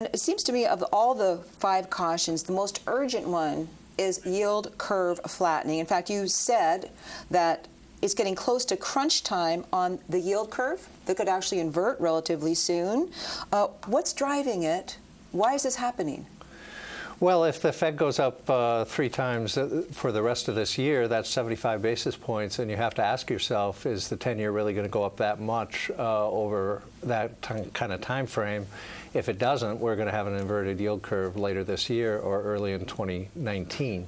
It seems to me of all the 5 cautions, the most urgent one is yield curve flattening. In fact, you said that it's getting close to crunch time on the yield curve that could actually invert relatively soon. What's driving it? Why is this happening? Well, if the Fed goes up 3 times for the rest of this year, that's 75 basis points, and you have to ask yourself, is the 10-year really going to go up that much over that kind of time frame? If it doesn't, we're going to have an inverted yield curve later this year or early in 2019.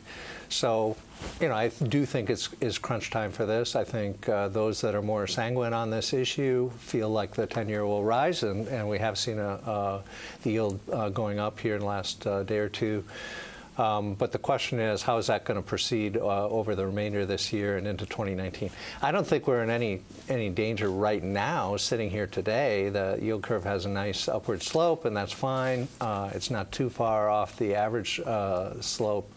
So, you know, I do think it's crunch time for this. I think those that are more sanguine on this issue feel like the 10-year will rise, and we have seen the yield going up here in the last day or two. But the question is, how is that going to proceed over the remainder of this year and into 2019? I don't think we're in any danger right now, sitting here today. The yield curve has a nice upward slope, and that's fine. It's not too far off the average slope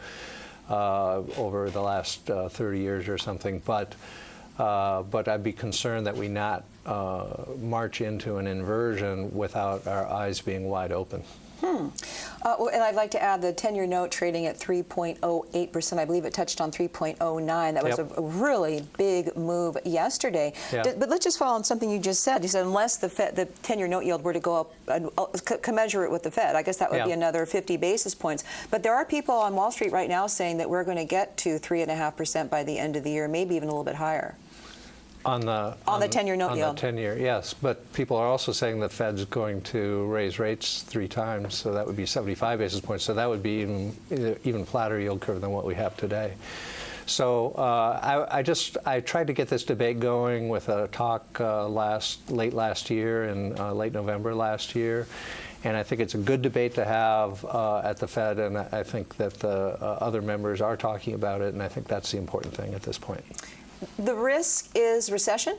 over the last 30 years or something. But I'd be concerned that we not march into an inversion without our eyes being wide open. And I'd like to add the 10-year note trading at 3.08%. I believe it touched on 3.09. That was a really big move yesterday. But let's just follow on something you just said. You said unless the 10-year note yield were to go up, commensurate with the Fed, I guess that would be another 50 basis points. But there are people on Wall Street right now saying that we're going to get to 3.5% by the end of the year, maybe even a little bit higher. On the 10-year note yield. On the 10-year, yes. But people are also saying the Fed's going to raise rates 3 times, so that would be 75 basis points. So that would be even flatter yield curve than what we have today. So I tried to get this debate going with a talk late last year and late November last year. And I think it's a good debate to have at the Fed, and I think that the other members are talking about it, and I think that's the important thing at this point. The risk is recession?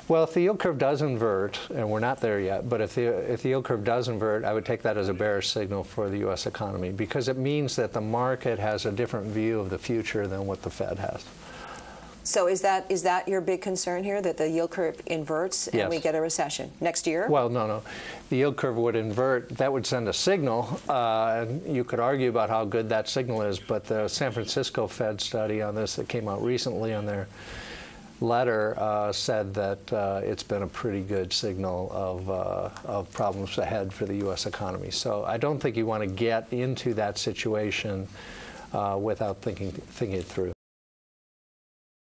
Well, if the yield curve does invert, and we're not there yet, but if the yield curve does invert, I would take that as a bearish signal for the U.S. economy, because it means that the market has a different view of the future than what the Fed has. So is that your big concern here, that the yield curve inverts and we get a recession next year? Well, no. The yield curve would invert. That would send a signal. And you could argue about how good that signal is, but the San Francisco Fed study on this that came out recently on their letter said that it's been a pretty good signal of problems ahead for the U.S. economy. So I don't think you want to get into that situation without thinking it through.